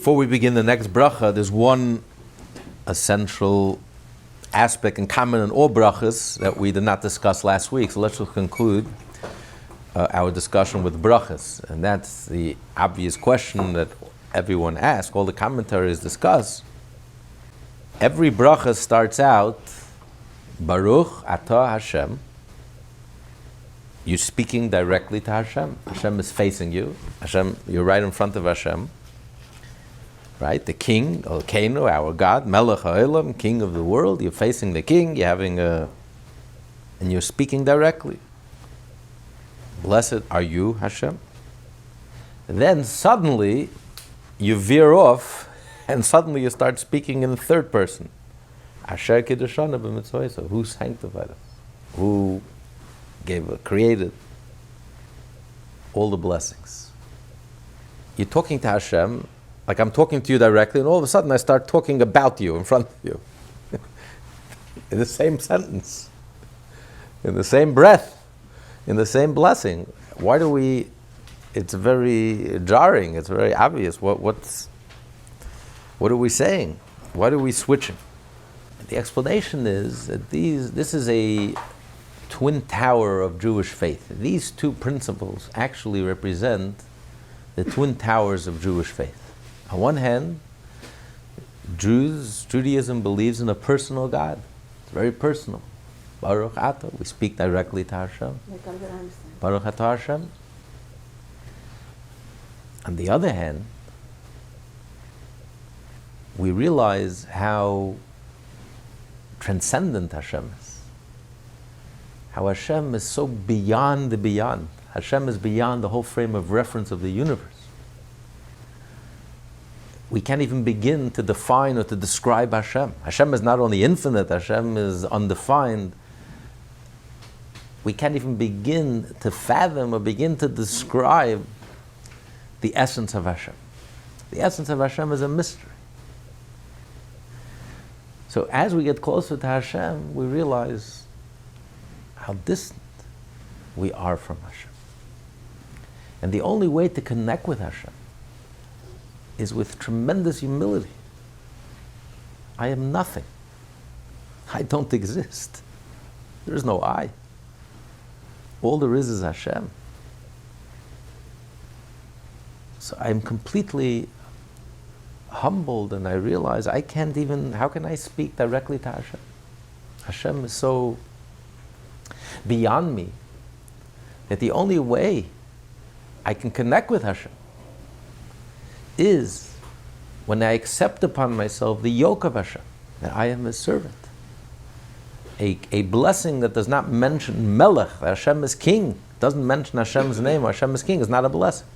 Before we begin the next bracha, there's one essential aspect in common in all brachas that we did not discuss last week. So let's just conclude our discussion with brachas. And that's the obvious question that everyone asks, all the commentaries discuss. Every bracha starts out, Baruch Atah Hashem. You're speaking directly to Hashem. Hashem is facing you. Hashem, you're right in front of Hashem. Right? The king, Elokeinu, our God, Melech HaOlam, king of the world. You're facing the king, and you're speaking directly. Blessed are you, Hashem. And then suddenly, you veer off, and suddenly you start speaking in the third person. Asher Kiddushana b'mitzvoso, who sanctified us? Who created all the blessings? You're talking to Hashem, like I'm talking to you directly, and all of a sudden I start talking about you in front of you. In the same sentence, in the same breath, in the same blessing. Why do we, it's very jarring, it's very obvious. What are we saying? Why are we switching? The explanation is that this is a twin tower of Jewish faith. These two principles actually represent the twin towers of Jewish faith. On one hand, Judaism believes in a personal God. It's very personal. Baruch Atah, we speak directly to Hashem. Baruch Atah Hashem. On the other hand, we realize how transcendent Hashem is. How Hashem is so beyond the beyond. Hashem is beyond the whole frame of reference of the universe. We can't even begin to define or to describe Hashem. Hashem is not only infinite, Hashem is undefined. We can't even begin to fathom or begin to describe the essence of Hashem. The essence of Hashem is a mystery. So as we get closer to Hashem, we realize how distant we are from Hashem. And the only way to connect with Hashem is with tremendous humility. I am nothing. I don't exist. There is no I. All there is Hashem. So I'm completely humbled, and I realize I can't even, how can I speak directly to Hashem? Hashem is so beyond me that the only way I can connect with Hashem is when I accept upon myself the yoke of Hashem, that I am His servant. A blessing that does not mention Melech, that Hashem is king, doesn't mention Hashem's name, Hashem is king, is not a blessing.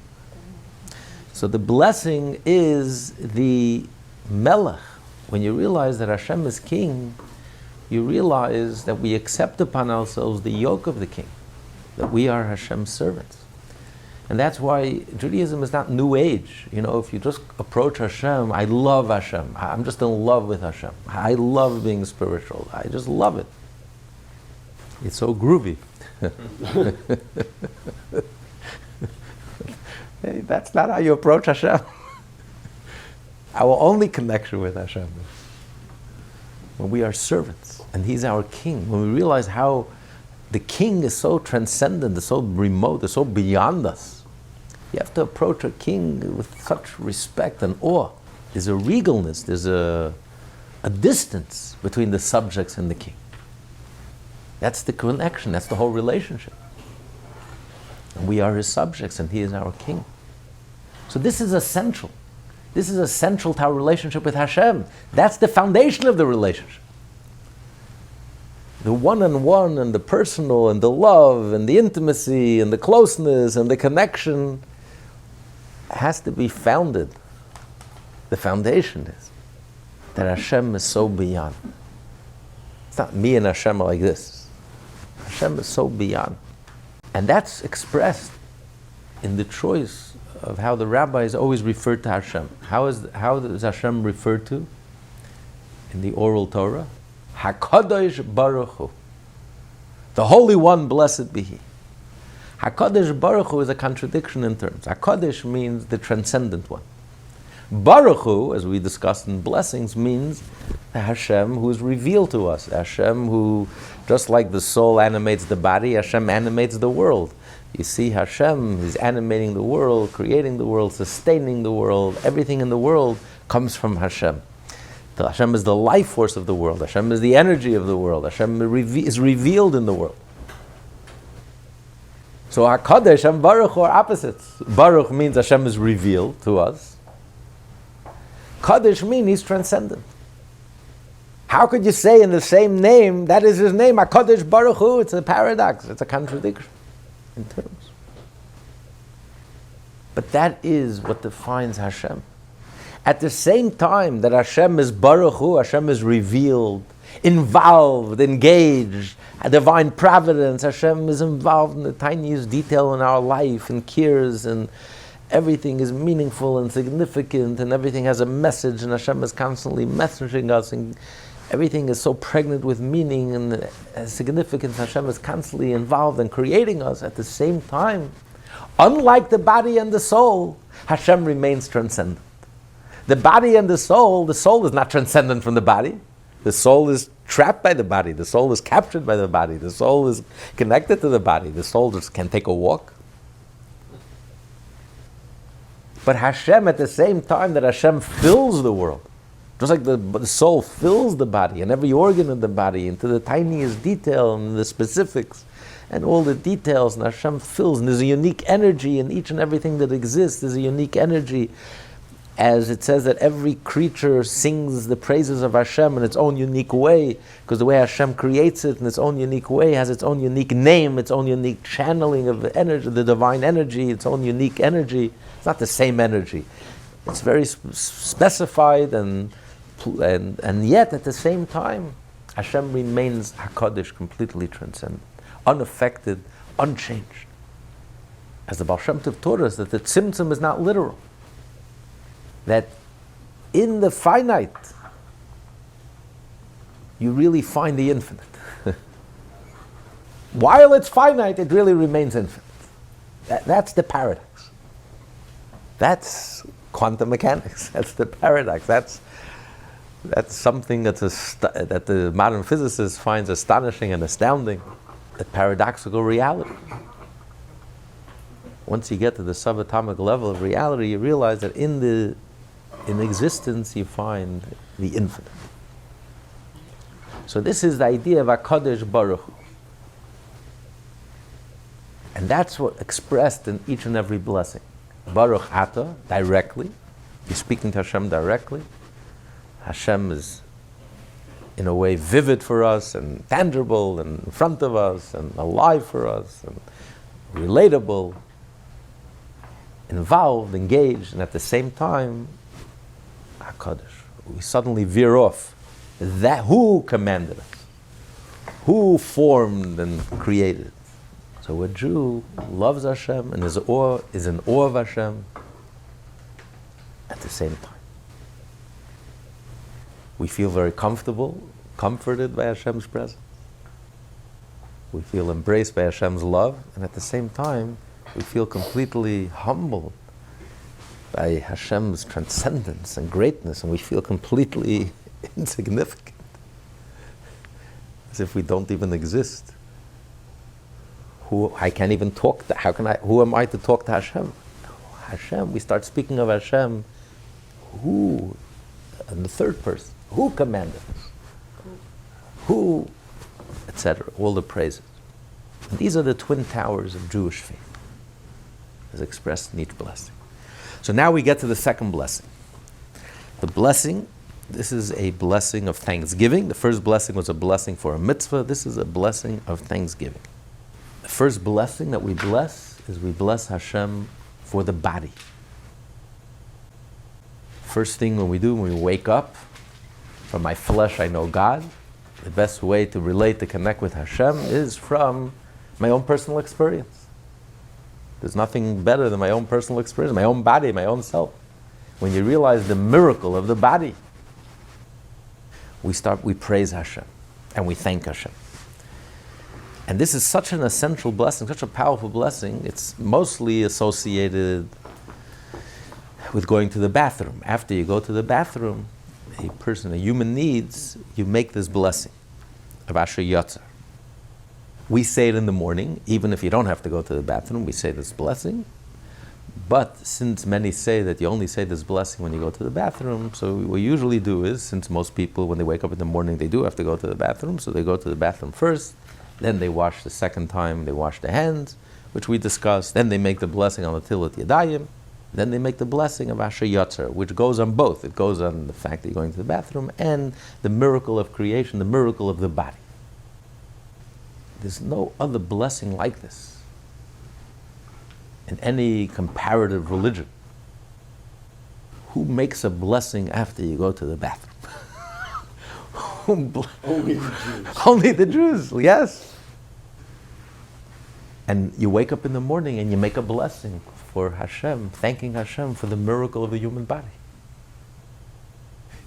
So the blessing is the Melech. When you realize that Hashem is king, you realize that we accept upon ourselves the yoke of the king, that we are Hashem's servants. And that's why Judaism is not New Age. You know, if you just approach Hashem, I love Hashem. I'm just in love with Hashem. I love being spiritual. I just love it. It's so groovy. Hey, that's not how you approach Hashem. Our only connection with Hashem is when we are servants and He's our king. When we realize how the king is so transcendent, is so remote, is so beyond us. You have to approach a king with such respect and awe. There's a regalness, there's a distance between the subjects and the king. That's the connection, that's the whole relationship. And we are His subjects and He is our king. So this is essential. This is essential to our relationship with Hashem. That's the foundation of the relationship. The one-on-one and the personal and the love and the intimacy and the closeness and the connection has to be founded. The foundation is that Hashem is so beyond. It's not me and Hashem are like this. Hashem is so beyond. And that's expressed in the choice of how the rabbis always refer to Hashem. How is Hashem referred to in the oral Torah? HaKadosh Baruch Hu. The Holy One, blessed be He. HaKadosh Baruch Hu is a contradiction in terms. HaKadosh means the transcendent one. Baruch Hu, as we discussed in blessings, means the Hashem who is revealed to us. Hashem who, just like the soul animates the body, Hashem animates the world. You see, Hashem is animating the world, creating the world, sustaining the world. Everything in the world comes from Hashem. Hashem is the life force of the world. Hashem is the energy of the world. Hashem is revealed in the world. So HaKadosh and Baruch are opposites. Baruch means Hashem is revealed to us. Kadosh means He's transcendent. How could you say in the same name, that is His name, HaKadosh Baruch Hu? It's a paradox. It's a contradiction in terms. But that is what defines Hashem. At the same time that Hashem is Baruch Hu, Hashem is revealed, involved, engaged, a divine providence. Hashem is involved in the tiniest detail in our life and cares, and everything is meaningful and significant, and everything has a message, and Hashem is constantly messaging us, and everything is so pregnant with meaning and significance. Hashem is constantly involved in creating us. At the same time, unlike the body and the soul, Hashem remains transcendent. The body and the soul is not transcendent from the body. The soul is trapped by the body. The soul is captured by the body. The soul is connected to the body. The soul just can take a walk. But Hashem, at the same time that Hashem fills the world, just like the soul fills the body and every organ in the body into the tiniest detail and the specifics and all the details, and Hashem fills, and there's a unique energy in each and everything that exists. There's a unique energy. As it says that every creature sings the praises of Hashem in its own unique way, because the way Hashem creates it in its own unique way has its own unique name, its own unique channeling of the energy, the divine energy, its own unique energy. It's not the same energy. It's very specified, and yet at the same time, Hashem remains HaKadosh, completely transcendent, unaffected, unchanged. As the Baal Shem Tov taught us, that the tzimtzum is not literal. That in the finite, you really find the infinite. While it's finite, it really remains infinite. That's the paradox. That's quantum mechanics. That's the paradox. That's something that the modern physicist finds astonishing and astounding. The paradoxical reality. Once you get to the subatomic level of reality, you realize that in existence you find the infinite. So this is the idea of HaKadosh Baruch Hu. And that's what expressed in each and every blessing. Baruch Ata, directly. You're speaking to Hashem directly. Hashem is in a way vivid for us and tangible and in front of us and alive for us and relatable, involved, engaged, and at the same time, HaKadosh. We suddenly veer off. That who commanded us? Who formed and created? So a Jew loves Hashem and is in awe of Hashem at the same time. We feel very comfortable, comforted by Hashem's presence. We feel embraced by Hashem's love, and at the same time, we feel completely humbled by Hashem's transcendence and greatness, and we feel completely insignificant, as if we don't even exist. I can't even talk to, who am I to talk to Hashem? Hashem, we start speaking of Hashem, who, and the third person, who commanded us? Who, etc., all the praises. And these are the twin towers of Jewish faith, as expressed in each blessing. So now we get to the second blessing. The blessing, this is a blessing of thanksgiving. The first blessing was a blessing for a mitzvah. This is a blessing of thanksgiving. The first blessing that we bless is we bless Hashem for the body. First thing when we wake up, from my flesh I know God. The best way to relate, to connect with Hashem is from my own personal experience. There's nothing better than my own personal experience, my own body, my own self. When you realize the miracle of the body, we praise Hashem and we thank Hashem. And this is such an essential blessing, such a powerful blessing. It's mostly associated with going to the bathroom. After you go to the bathroom, a human needs, you make this blessing of Asher Yatzar. We say it in the morning, even if you don't have to go to the bathroom, we say this blessing. But since many say that you only say this blessing when you go to the bathroom, so what we usually do is, since most people, when they wake up in the morning, they do have to go to the bathroom, so they go to the bathroom first, then they wash the second time, they wash their hands, which we discussed, then they make the blessing on the Tilat Yadayim, then they make the blessing of Asher Yatzar, which goes on both. It goes on the fact that you're going to the bathroom and the miracle of creation, the miracle of the body. There's no other blessing like this in any comparative religion. Who makes a blessing after you go to the bathroom? Only the Jews. Only the Jews, yes. And you wake up in the morning and you make a blessing for Hashem, thanking Hashem for the miracle of the human body.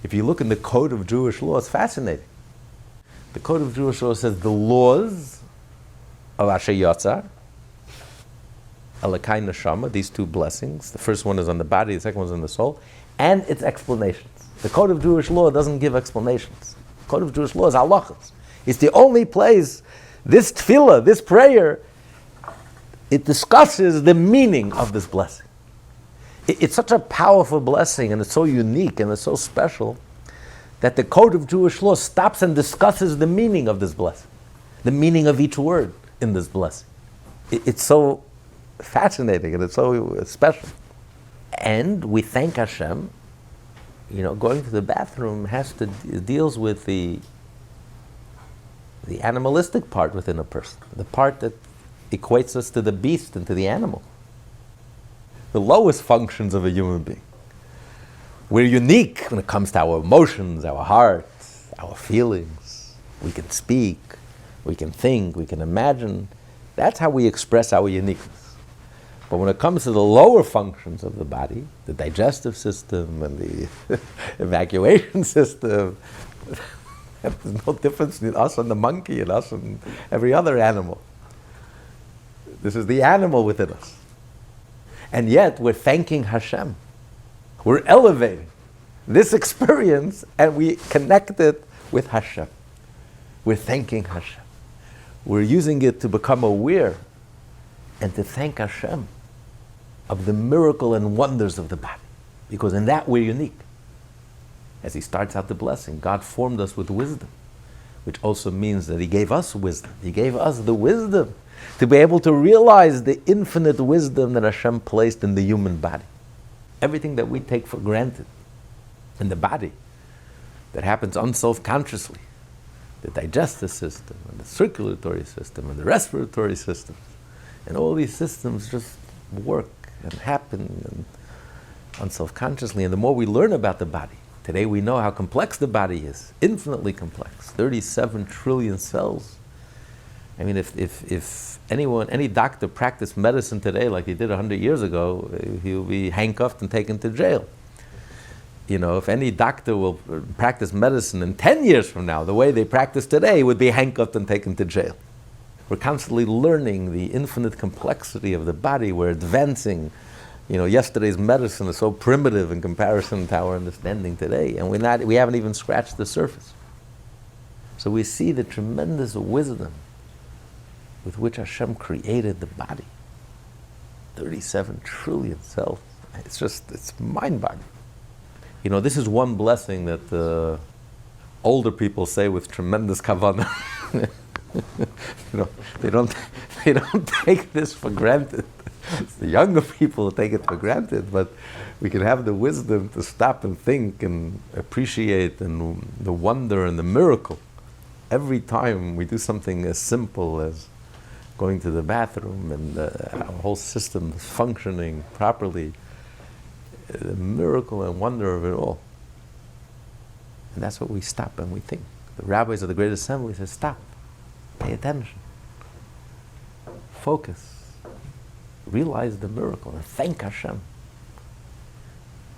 If you look in the code of Jewish law, it's fascinating. The code of Jewish law says the laws of Asher Yatzar, Alakai Neshama, these two blessings. The first one is on the body, the second one is on the soul, and its explanations. The code of Jewish law doesn't give explanations. The code of Jewish law is halachas. It's the only place, this tefillah, this prayer, it discusses the meaning of this blessing. It's such a powerful blessing, and it's so unique, and it's so special, that the code of Jewish law stops and discusses the meaning of this blessing, the meaning of each word in this blessing. It's so fascinating, and it's so special. And we thank Hashem. Going to the bathroom deals with the animalistic part within a person, the part that equates us to the beast and to the animal, the lowest functions of a human being. We're unique when it comes to our emotions, our hearts, our feelings. We can speak, we can think, we can imagine. That's how we express our uniqueness. But when it comes to the lower functions of the body, the digestive system and the evacuation system, there's no difference between us and the monkey and us and every other animal. This is the animal within us. And yet we're thanking Hashem. We're elevating this experience and we connect it with Hashem. We're thanking Hashem. We're using it to become aware and to thank Hashem of the miracle and wonders of the body. Because in that we're unique. As he starts out the blessing, God formed us with wisdom, which also means that he gave us wisdom. He gave us the wisdom to be able to realize the infinite wisdom that Hashem placed in the human body. Everything that we take for granted in the body, that happens unself-consciously, the digestive system, and the circulatory system, and the respiratory system, and all these systems just work and happen and unself-consciously. And the more we learn about the body, today we know how complex the body is, infinitely complex, 37 trillion cells. I mean, if any doctor practiced medicine today like he did 100 years ago, he'll be handcuffed and taken to jail. If any doctor will practice medicine in 10 years from now, the way they practice today, would be handcuffed and taken to jail. We're constantly learning the infinite complexity of the body. We're advancing. Yesterday's medicine is so primitive in comparison to our understanding today, and we haven't even scratched the surface. So we see the tremendous wisdom with which Hashem created the body. 37 trillion cells. It's mind-boggling. This is one blessing that older people say with tremendous kavanah. They don't take this for granted. It's the younger people who take it for granted, but we can have the wisdom to stop and think and appreciate and the wonder and the miracle. Every time we do something as simple as going to the bathroom and our whole system is functioning properly, the miracle and wonder of it all. And that's what we stop and we think. The rabbis of the Great Assembly say, stop, pay attention, focus, realize the miracle, and thank Hashem.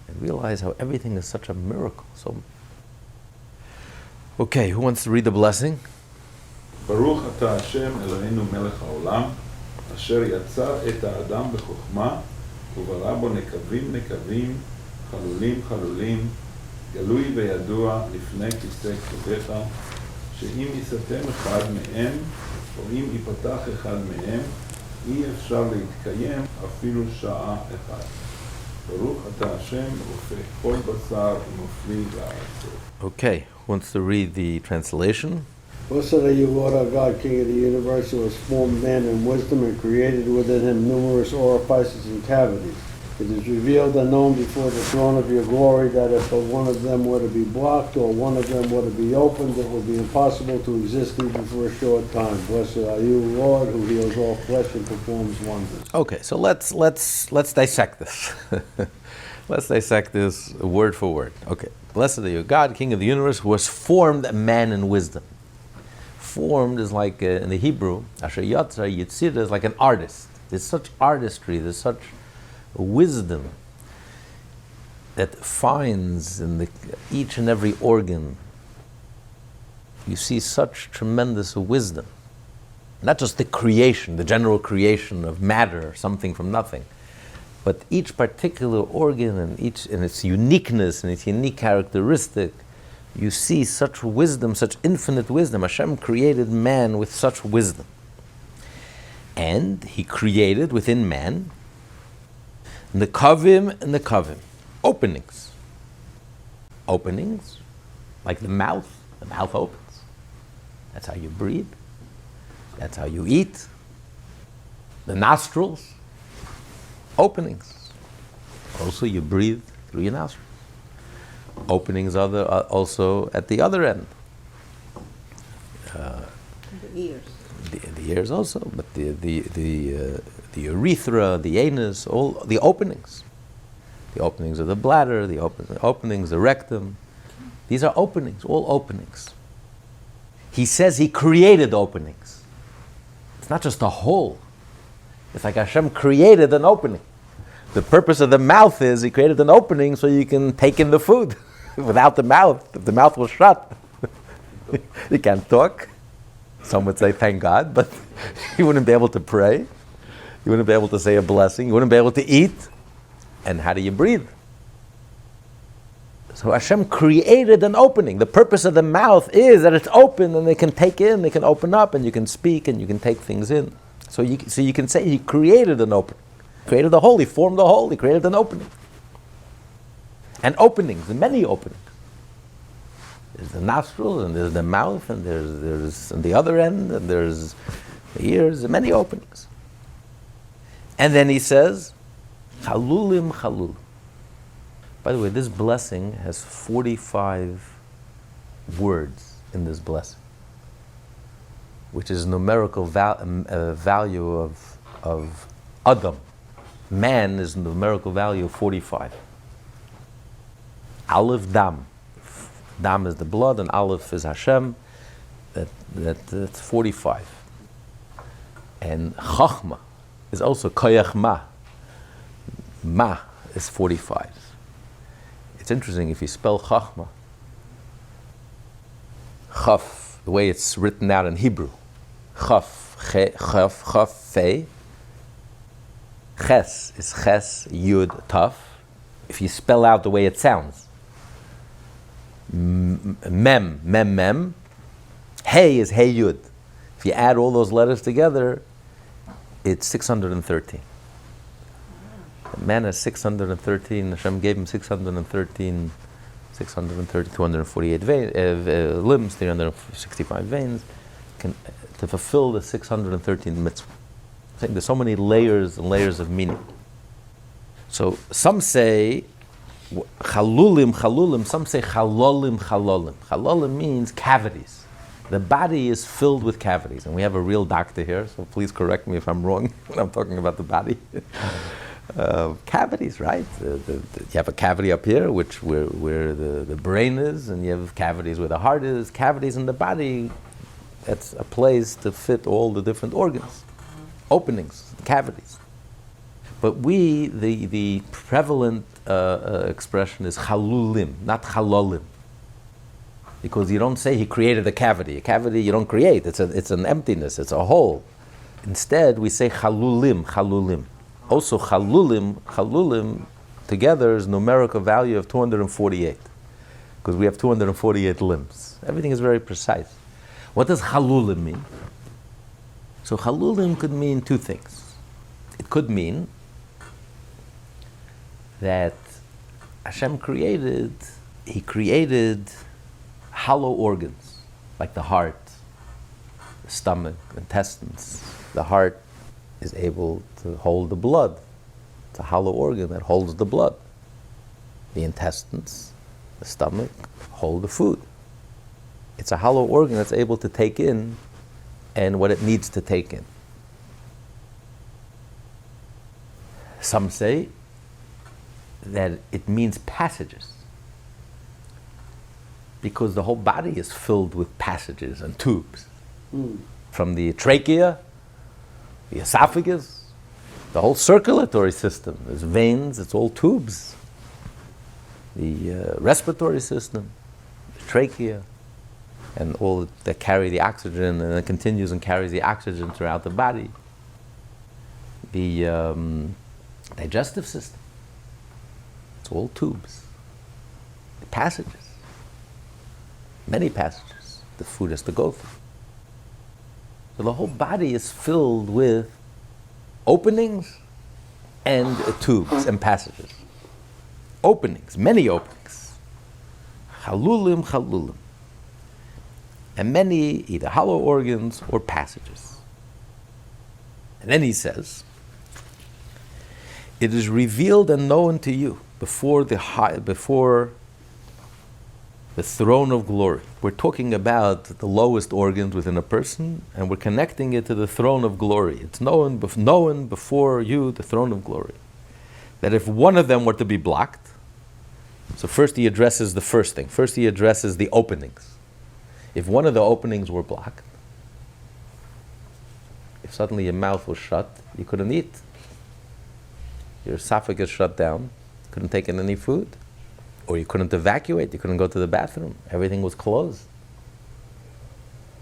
And realize how everything is such a miracle. So, okay, who wants to read the blessing? ברוך אתה השם אלוהינו מלך העולם, אשר יצר את האדם בחוכמה, וברא בו נקבים חלולים חלולים, גלוי וידוע לפני כיסא כבודיך, שאם יסתם אחד מהם, או אם ייפתח אחד מהם, אי אפשר להתקיים אפילו שעה אחת. ברוך אתה השם, רופא כל בשר ומפליא לארצו. Okay, who wants to read the translation? Blessed are you, Lord our God, King of the universe, who has formed man in wisdom and created within him numerous orifices and cavities. It is revealed and known before the throne of your glory that if one of them were to be blocked or one of them were to be opened, it would be impossible to exist even for a short time. Blessed are you, Lord, who heals all flesh and performs wonders. Okay, so let's dissect this. Let's dissect this word for word. Okay, blessed are you, God, King of the universe, who has formed a man in wisdom. Formed is like in the Hebrew, Asher Yatzar, Yatzir is like an artist. There's such artistry, there's such wisdom that finds in each and every organ. You see such tremendous wisdom. Not just the creation, the general creation of matter, something from nothing, but each particular organ and its uniqueness and its unique characteristic. You see such wisdom, such infinite wisdom. Hashem created man with such wisdom. And He created within man Nekavim and Nekavim, openings. Openings, like the mouth opens. That's how you breathe. That's how you eat. The nostrils, openings. Also you breathe through your nostrils. Openings are also at the other end. The ears. The ears also, but the urethra, the anus, all the openings. The openings of the bladder, the openings, the rectum. These are openings, all openings. He says He created openings. It's not just a hole. It's like Hashem created an opening. The purpose of the mouth is He created an opening so you can take in the food. Without the mouth, if the mouth was shut, you can't talk. Some would say, thank God, but you wouldn't be able to pray. You wouldn't be able to say a blessing. You wouldn't be able to eat. And how do you breathe? So Hashem created an opening. The purpose of the mouth is that it's open and they can take in, they can open up, and you can speak and you can take things in. So you can say He created an opening. Created a hole, He formed a hole, He created an opening. And openings, many openings. There's the nostrils, and there's the mouth, and there's on the other end, and there's the ears, many openings. And then He says, Chalulim Chalul. By the way, this blessing has 45 words in this blessing, which is numerical value of Adam. Man is numerical value of 45. Aleph Dam. Dam is the blood and Aleph is Hashem. That's 45. And Chachma is also Koyach Ma. Ma is 45. It's interesting if you spell Chachma, Chaf, the way it's written out in Hebrew. Chaf, Chaf, Fei. Ches is Ches, Yud, Taf. If you spell out the way it sounds. Mem, Mem, Mem. Hey is Hey, Yud. If you add all those letters together, it's 613. Man has 613, Hashem gave him 613, 248 limbs, 365 veins, to fulfill the 613 mitzvah. I think there's so many layers and layers of meaning. So some say chalulim, some say chalolim. Chalolim means cavities. The body is filled with cavities, and we have a real doctor here, so please correct me if I'm wrong when I'm talking about the body. Cavities, right? You have a cavity up here, where the brain is, and you have cavities where the heart is. Cavities in the body, that's a place to fit all the different organs. Openings, cavities. But the prevalent expression is chalulim, not chalolim. Because you don't say He created a cavity. A cavity you don't create, it's an emptiness, it's a hole. Instead, we say chalulim. Also chalulim together is numerical value of 248, because we have 248 limbs. Everything is very precise. What does chalulim mean? So chalulim could mean two things. It could mean that Hashem created hollow organs, like the heart, the stomach, intestines. The heart is able to hold the blood. It's a hollow organ that holds the blood. The intestines, the stomach, hold the food. It's a hollow organ that's able to take in and what it needs to take in. Some say that it means passages, because the whole body is filled with passages and tubes. From the trachea, the esophagus, the whole circulatory system. There's veins, it's all tubes. The respiratory system, the trachea, and all that carry the oxygen, and it continues and carries the oxygen throughout the body. The digestive system, it's all tubes. The passages, many passages the food has to go through. So the whole body is filled with openings and tubes and passages. Openings, many openings. Chalulim, chalulim. And many either hollow organs or passages. And then he says, it is revealed and known to you before the throne of glory. We're talking about the lowest organs within a person, and we're connecting it to the throne of glory. It's known before you, the throne of glory, that if one of them were to be blocked, so first he addresses the first thing. First he addresses the openings. If one of the openings were blocked, if suddenly your mouth was shut, you couldn't eat. Your esophagus shut down, couldn't take in any food. Or you couldn't evacuate, you couldn't go to the bathroom. Everything was closed.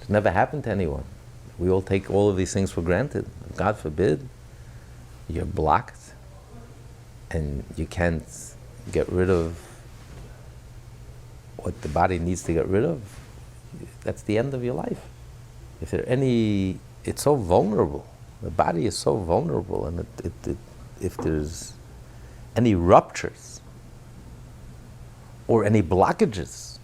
It's never happened to anyone. We all take all of these things for granted. God forbid, you're blocked and you can't get rid of what the body needs to get rid of. That's the end of your life. If there it's so vulnerable. The body is so vulnerable, and if there's any ruptures or any blockages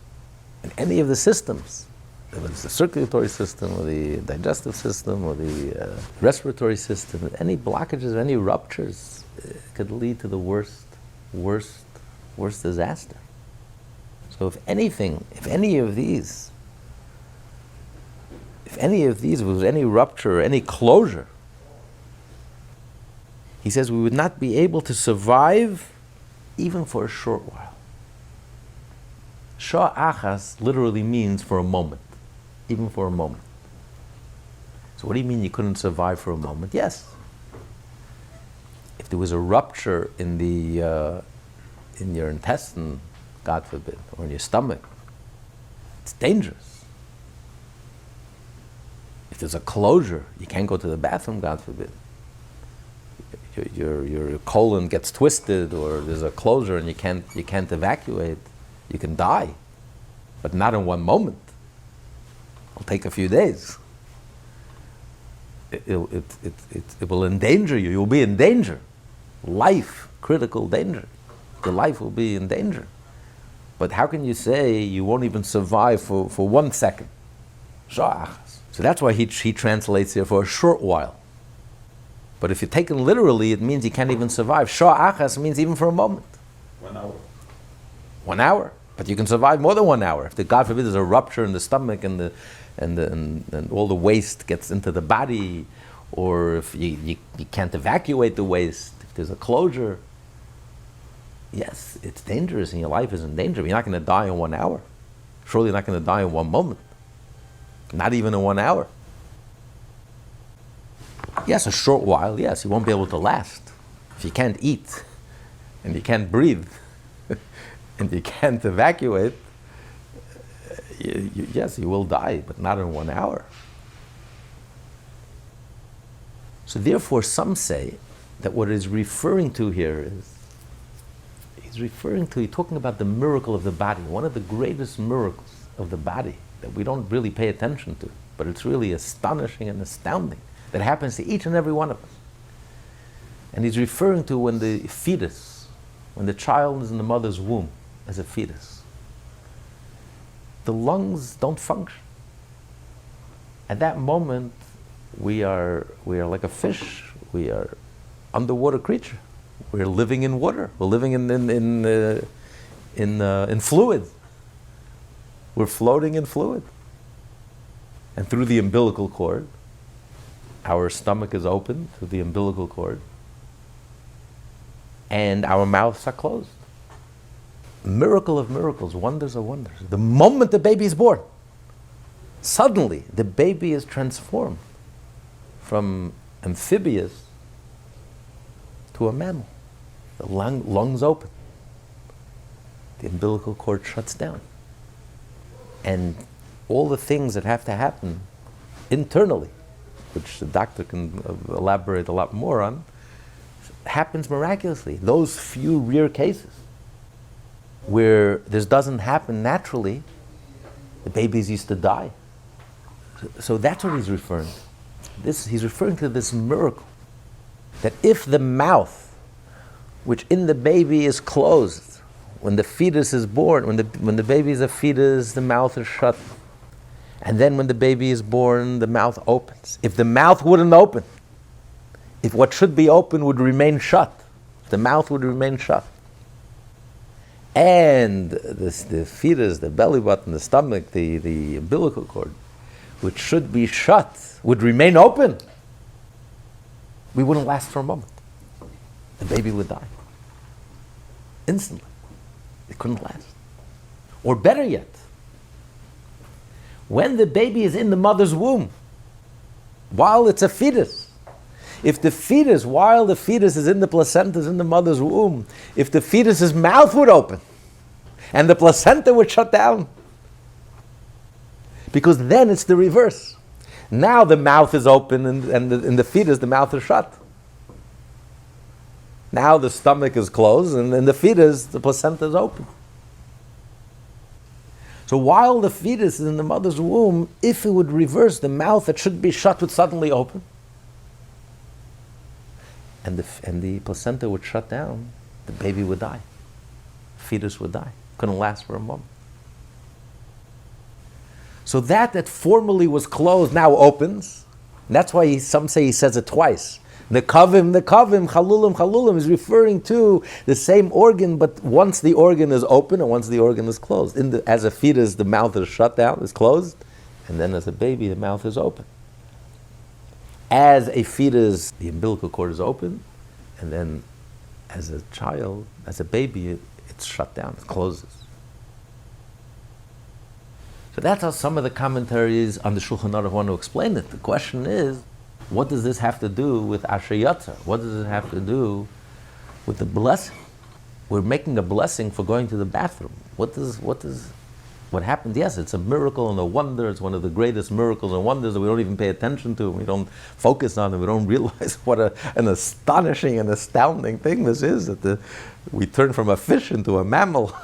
in any of the systems, whether it's the circulatory system or the digestive system or the respiratory system, any blockages or any ruptures could lead to the worst disaster. So if any of these was any rupture or any closure, he says we would not be able to survive even for a short while. Shah achas literally means for a moment, even for a moment. So what do you mean you couldn't survive for a moment? Yes. If there was a rupture in your intestine, God forbid, or in your stomach, it's dangerous. If there's a closure, you can't go to the bathroom, God forbid. Your colon gets twisted, or there's a closure and you can't evacuate, you can die, but not in one moment. It'll take a few days. It will endanger you. You'll be in danger. Life, critical danger. Your life will be in danger. But how can you say you won't even survive for 1 second? So that's why he translates here for a short while. But if you take it literally, it means you can't even survive. Shah achas means even for a moment. 1 hour. 1 hour. But you can survive more than 1 hour. If God forbid there's a rupture in the stomach and all the waste gets into the body, or if you can't evacuate the waste, if there's a closure, yes, it's dangerous and your life is in danger. But you're not going to die in 1 hour. Surely you're not going to die in 1 moment. Not even in 1 hour. Yes, a short while, yes, you won't be able to last. If you can't eat, and you can't breathe, and you can't evacuate, yes, you will die, but not in 1 hour. So therefore, some say that what it is referring to here is He's referring to, he's talking about the miracle of the body, one of the greatest miracles of the body that we don't really pay attention to, but it's really astonishing and astounding that happens to each and every one of us. And he's referring to when the fetus, when the child is in the mother's womb as a fetus, the lungs don't function. At that moment, we are like a fish. We are underwater creature. We're living in water. We're living in fluid. We're floating in fluid. And through the umbilical cord, our stomach is open through the umbilical cord, and our mouths are closed. Miracle of miracles, wonders of wonders. The moment the baby is born, suddenly the baby is transformed from amphibious to a mammal. The lungs open. The umbilical cord shuts down. And all the things that have to happen internally, which the doctor can elaborate a lot more on, happens miraculously. Those few rare cases where this doesn't happen naturally, the babies used to die. So that's what he's referring to. He's referring to this miracle, that if the mouth, which in the baby is closed, when the fetus is born, when the baby is a fetus, the mouth is shut. And then when the baby is born, the mouth opens. If the mouth wouldn't open, if what should be open would remain shut, the mouth would remain shut, and the fetus, the belly button, the stomach, the umbilical cord, which should be shut, would remain open, we wouldn't last for a moment. The baby would die. Instantly. It couldn't last. Or better yet, when the baby is in the mother's womb, while it's a fetus, if the fetus, while the fetus is in the placenta, is in the mother's womb, if the fetus's mouth would open and the placenta would shut down, because then it's the reverse. Now the mouth is open and in the fetus the mouth is shut. Now the stomach is closed and in the fetus the placenta is open. So while the fetus is in the mother's womb, if it would reverse, the mouth that should be shut would suddenly open. And the placenta would shut down, the baby would die. Fetus would die. Couldn't last for a moment. So that formerly was closed now opens. And that's why some say he says it twice. The kavim, chalulim is referring to the same organ, but once the organ is open and once the organ is closed. As a fetus, the mouth is shut down, is closed, and then as a baby, the mouth is open. As a fetus, the umbilical cord is open, and then as a child, as a baby, it's shut down, it closes. So that's how some of the commentaries on the Shulchan Aruch want to explain it. The question is, what does this have to do with Asher Yatzar? What does it have to do with the blessing? We're making a blessing for going to the bathroom. What happened? Yes, it's a miracle and a wonder. It's one of the greatest miracles and wonders that we don't even pay attention to. We don't focus on it. We don't realize what an astonishing and astounding thing this is, that we turn from a fish into a mammal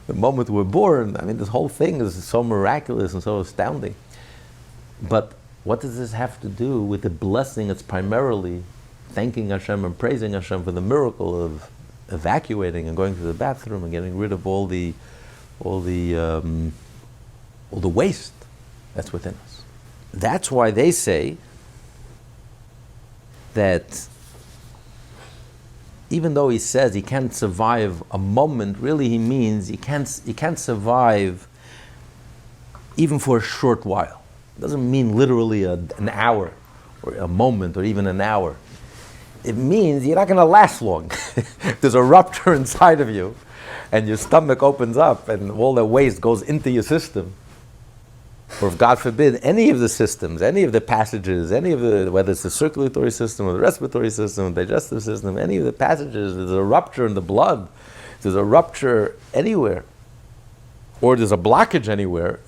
the moment we're born. I mean, this whole thing is so miraculous and so astounding. But what does this have to do with the blessing? It's primarily thanking Hashem and praising Hashem for the miracle of evacuating and going to the bathroom and getting rid of all the waste that's within us. That's why they say that even though he says he can't survive a moment, really he means he can't survive even for a short while. It doesn't mean literally an hour or a moment or even an hour. It means you're not going to last long. If there's a rupture inside of you and your stomach opens up and all the waste goes into your system, or if God forbid any of the systems, any of the passages, whether it's the circulatory system or the respiratory system, the digestive system, any of the passages, there's a rupture in the blood, there's a rupture anywhere, or there's a blockage anywhere,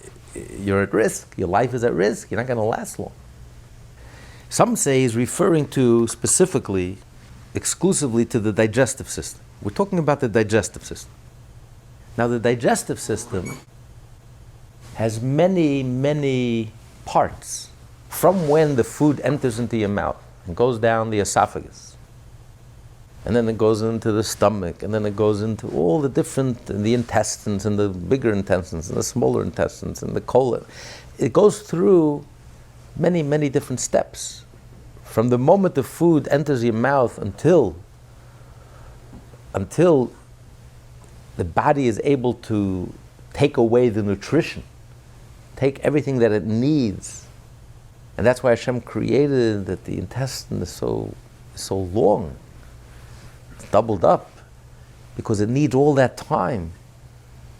you're at risk. Your life is at risk. You're not going to last long. Some say he's referring to specifically, exclusively to the digestive system. We're talking about the digestive system. Now, the digestive system has many, many parts from when the food enters into your mouth and goes down the esophagus. And then it goes into the stomach, and then it goes into all the different, the intestines, and the bigger intestines, and the smaller intestines, and the colon. It goes through many, many different steps. From the moment the food enters your mouth until the body is able to take away the nutrition, take everything that it needs. And that's why Hashem created that the intestine is so long. It's doubled up, because it needs all that time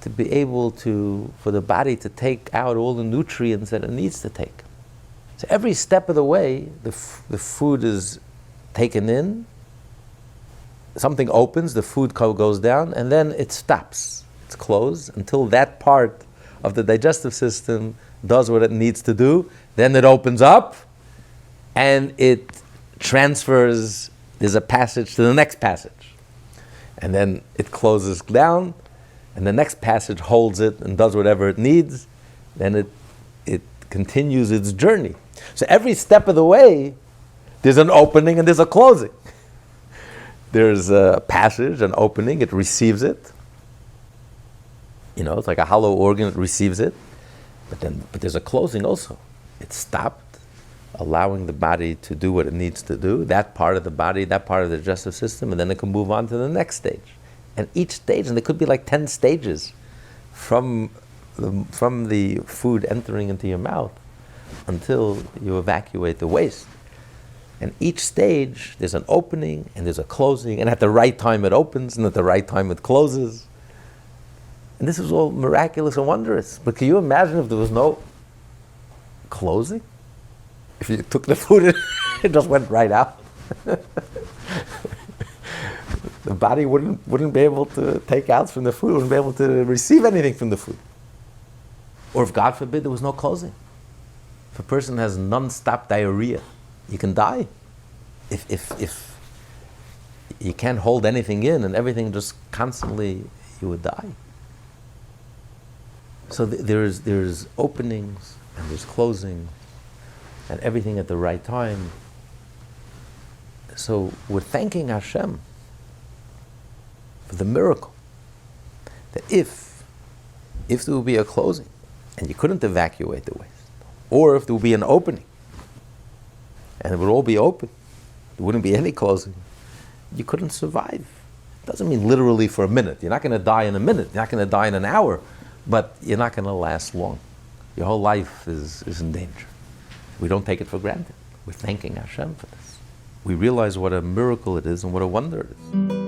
to be able for the body to take out all the nutrients that it needs to take. So every step of the way, the food is taken in, something opens, the food goes down, and then it stops. It's closed until that part of the digestive system does what it needs to do. Then it opens up, and it transfers. There's a passage to the next passage. And then it closes down, and the next passage holds it and does whatever it needs. Then it continues its journey. So every step of the way, there's an opening and there's a closing. There's a passage, an opening, it receives it. It's like a hollow organ, it receives it. But there's a closing also. It stopped, allowing the body to do what it needs to do, that part of the body, that part of the digestive system, and then it can move on to the next stage. And each stage, and there could be like 10 stages from the food entering into your mouth until you evacuate the waste. And each stage, there's an opening and there's a closing, and at the right time it opens, and at the right time it closes. And this is all miraculous and wondrous. But can you imagine if there was no closing? If you took the food and it just went right out? The body wouldn't be able to take out from the food, wouldn't be able to receive anything from the food. Or if, God forbid, there was no closing. If a person has non-stop diarrhea, you can die. If you can't hold anything in and everything just constantly, you would die. So there's openings and there's closing and everything at the right time. So we're thanking Hashem for the miracle that if there would be a closing and you couldn't evacuate the waste, or if there would be an opening and it would all be open, there wouldn't be any closing, you couldn't survive. It doesn't mean literally for a minute. You're not going to die in a minute. You're not going to die in an hour. But you're not going to last long. Your whole life is in danger. We don't take it for granted. We're thanking Hashem for this. We realize what a miracle it is and what a wonder it is.